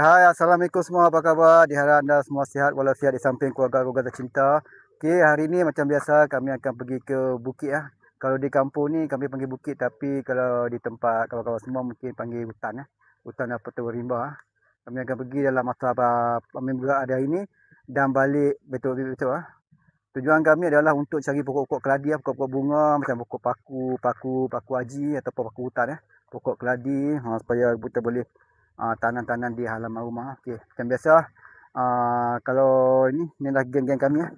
Hai, Assalamualaikum semua, apa khabar? Diharap anda semua sihat walafiat di samping keluarga-keluarga tercinta. Okey, hari ini macam biasa kami akan pergi ke bukit ya. Kalau di kampung ni kami panggil bukit, tapi kalau di tempat kawan-kawan semua mungkin panggil hutan ya. Hutan apa tu rimba. Kami akan pergi dalam masa kami berada hari ini dan balik betul-betul. Tujuan kami adalah untuk cari pokok-pokok keladi, pokok-pokok bunga macam pokok paku haji ataupun paku hutan ya. Pokok keladi supaya kita boleh tanam-tanam di halaman rumah. Okey, macam biasa kalau ini dah geng-geng kami ya.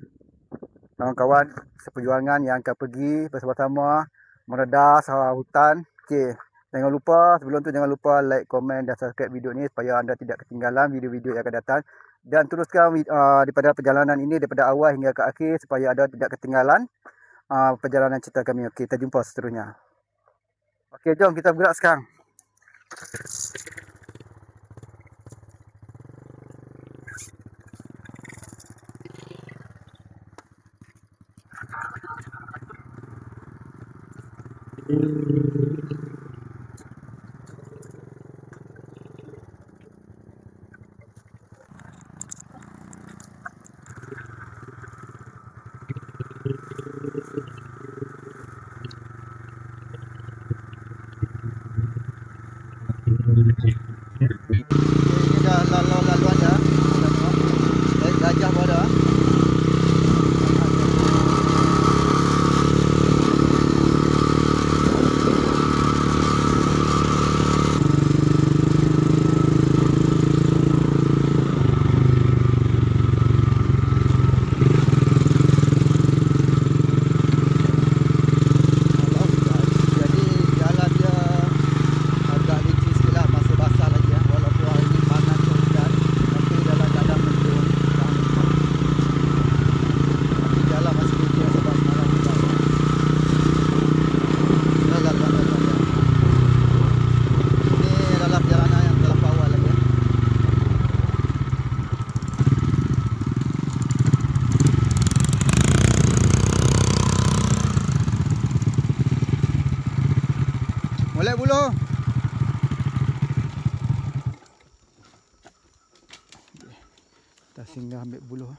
Kawan-kawan seperjuangan yang akan pergi bersama-sama meredah sawah hutan. Okey, sebelum tu jangan lupa like, komen dan subscribe video ni supaya anda tidak ketinggalan video-video yang akan datang. Dan teruskan daripada perjalanan ini daripada awal hingga ke akhir supaya anda tidak ketinggalan perjalanan cerita kami. Okey, kita jumpa seterusnya. Okey, jom kita bergerak sekarang. Ini dah laluan dah. Baik, gajah pun ada. Boleh buluh. Kita singgah ambil buluh.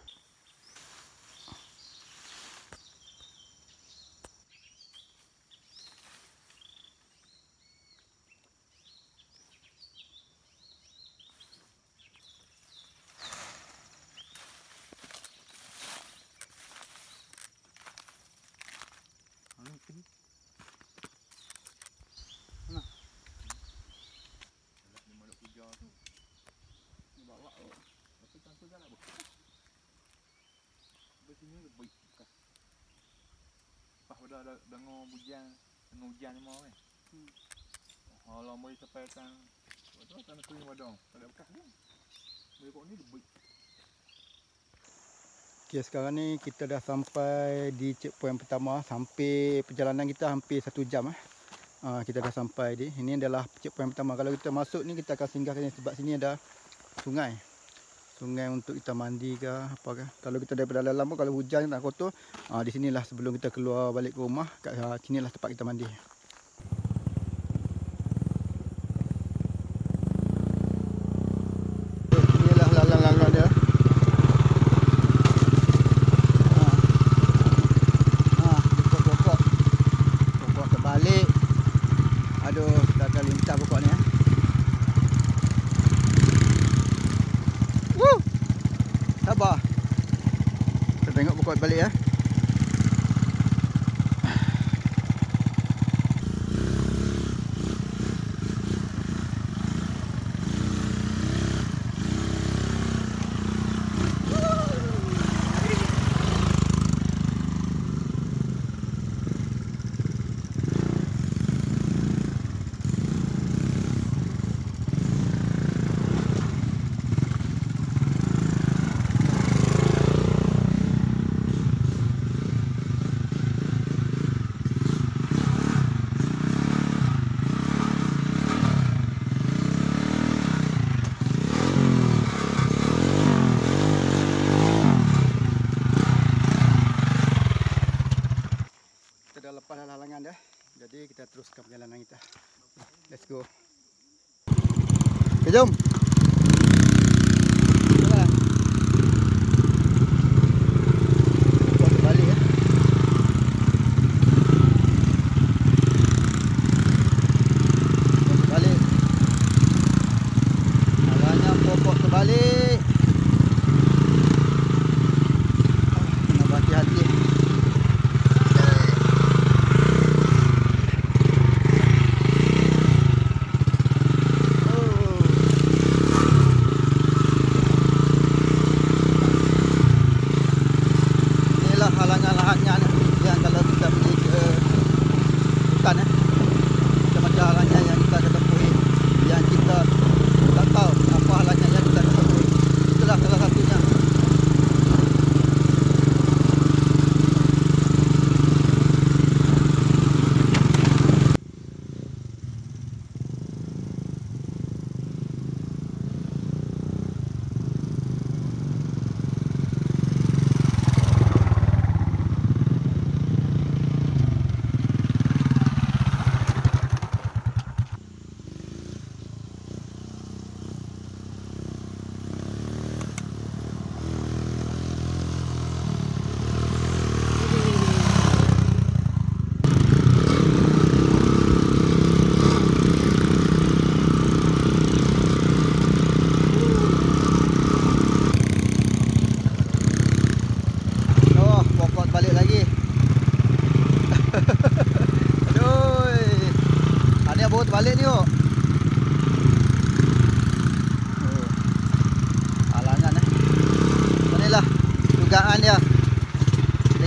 Sini lebih bekas. Pas dah dengar hujan ni mau kan. Kalau mau sampaikan betul tanah kuning wadong, ada bekas ni. Boleh kok ni lebih. Okey, sekarang ni kita dah sampai di checkpoint pertama. Sampai perjalanan kita hampir 1 jam kita dah sampai di. Ini adalah checkpoint pertama. Kalau kita masuk ni kita akan singgah sini sebab sini ada sungai. Sungai untuk kita mandi ke apa ke. Kalau kita daripada dalam pun kalau hujan tak kotor, di sinilah sebelum kita keluar balik ke rumah, kat sinilah tempat kita mandi. Inilah lalang-lalang dia. Pokok terbalik. Aduh, dah lintas pokok ni ya. Sabar. Kita tengok pokok balik ya. Jadi kita teruskan perjalanan kita. Let's go. Okay, jom.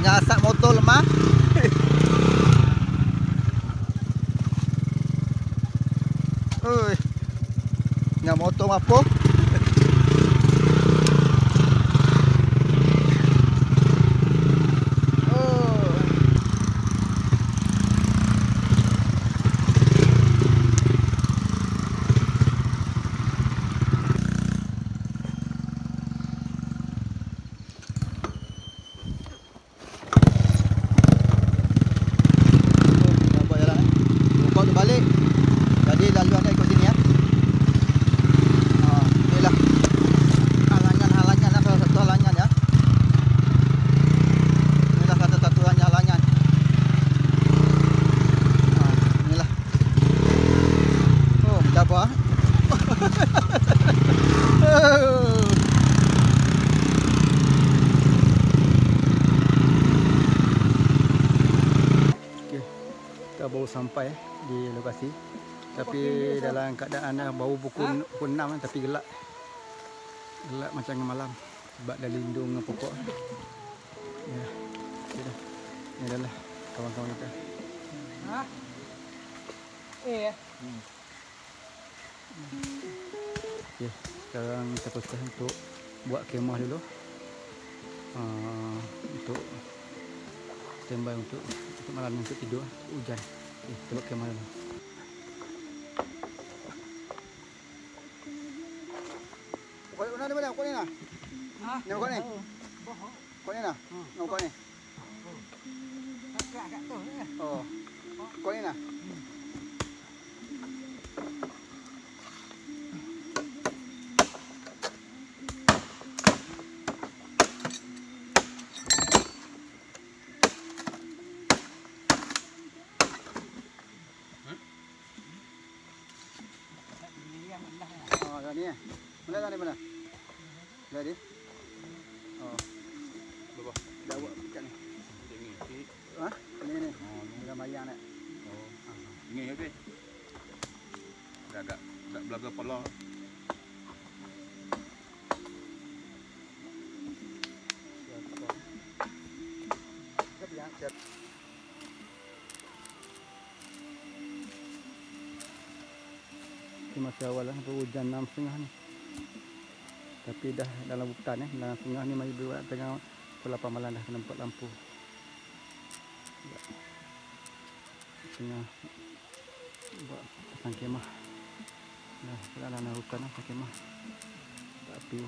dengan asap motor lemah. Oi. Dengan motor apa? Kita baru sampai di lokasi, tapi dalam keadaan baru pukul 6 tapi gelap macam malam sebab dah lindung dengan pokok. Ya, dah. Ini adalah kawan-kawan kita. Okey, sekarang kita teruskan untuk buat kemah dulu. Untuk standby untuk malam ni, untuk tidur, hujan. Okey, kita buat kemah dulu. Kau ni mana? Kau ni nah? Ni kau ni? Kau ni nah? Kau ni? Kat tu. Oh. Kau ni nah? Ni mana dah ni mana? Dah ni. Oh. Berapa? Dah buat ikan ni. Ni. Ha? Ni. Oh, dah mayang nak. Oh. Ni okey. Agak belaga pala. Siap. Masih awal lah, hujan 6.30 ni. Tapi dah dalam hutan dalam tengah ni masih buat tengah pukul 8 malam dah nampak lampu. Tengah buat pasang kemah. Dah dalam hutan pasang kemah. Api.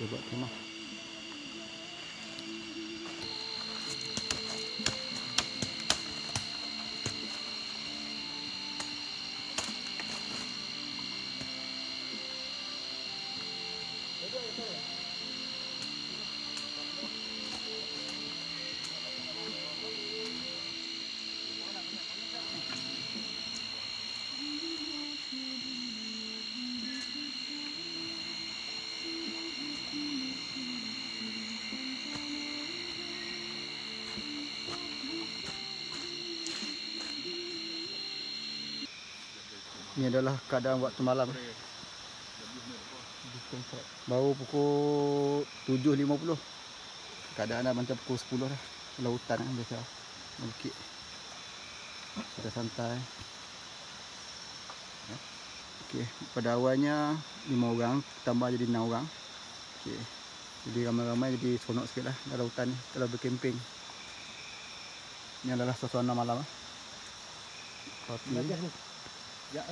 Saya buat kemah. Ini adalah keadaan waktu malam. Baru pukul 7.50. Keadaan dah macam pukul 10 dah. Lautan biasa. Bukit. Sudah santai. Okey, pada awalnya 5 orang, tambah jadi 6 orang. Okey. Jadi ramai-ramai jadi seronok sikitlah dalam hutan ni kalau berkemping. Ini adalah suasana malam. Kopi. Ya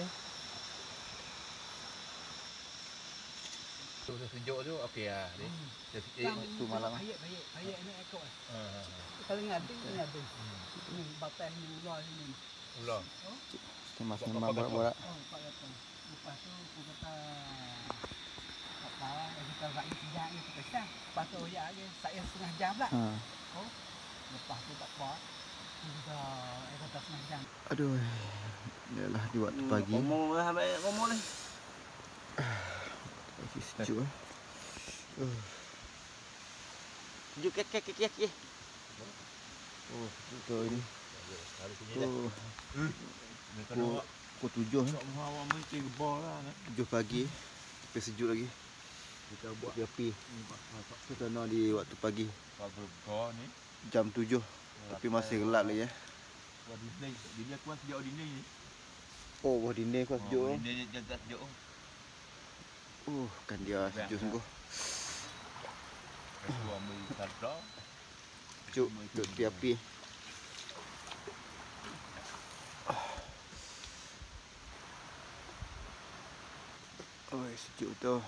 sejuk tu okey ah ni. Tu malam ah. Ayat ni ekor. Kalau ngadu. Ni bapak ni ular ni. Ular. Mas memang borak-borak. Pak datang. Lepas tu aku kata apa kita rakyat sejak ni kita sah. Lepas tu ya saya setengah jam lah. Oh. Lepas tu tak apa. Kita kata Macam. Aduh. Yalah di waktu pagi. Ngomong lah, ngomong ni. Masih sejuk eh. Sejuk kek. Oh, betul ini. Oh. Pukul 7 eh. Awak mesti gebor lah. 7 pagi. Tapi sejuk lagi. Kita buat Api. Kita nak di waktu pagi. gebor ni. Jam 7. Tapi masih gelap lagi eh. Buat dinding. Dinding aku kan sejauh dinding ni. Oh, bawah dinding kau sejuk. Dinding jaga sejuk. Kan dia sejuk sungguh. Aku ambil sadar. Sejuk tepi api. Oi, sejuk tu.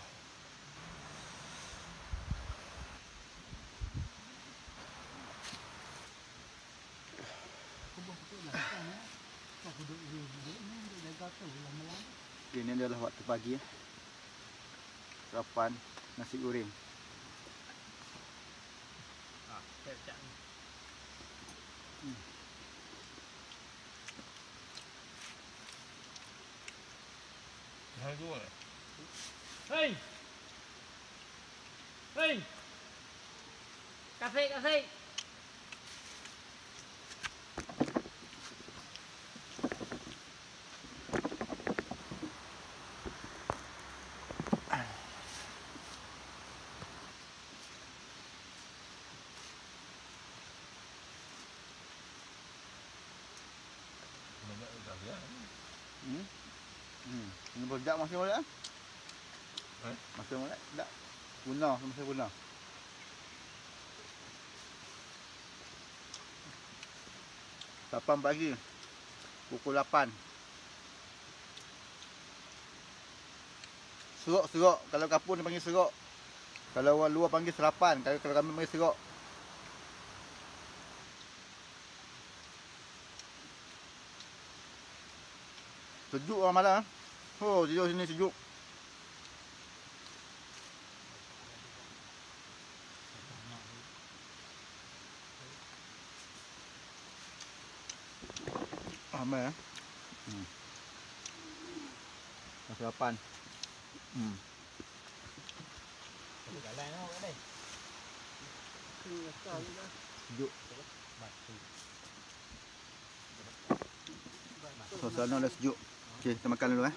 Ini adalah waktu pagi. Sarapan nasi goreng. Kecap ni. Hai tu. Hei! Hei! Kafe. Ini berdak masih boleh? Masih boleh? Tak. Punah, masih punah. Sarapan pagi. Pukul 8. Serok. Kalau kapur dia panggil serok. Kalau orang luar panggil sarapan. Kalau kami panggil serok. Sejuk orang malam. Oh, sejuk sini sejuk. Ramai eh. Sarapan. Jalan tengok kat ni. Sejuk. Suasana dah sejuk. Okey, kita makan dulu eh.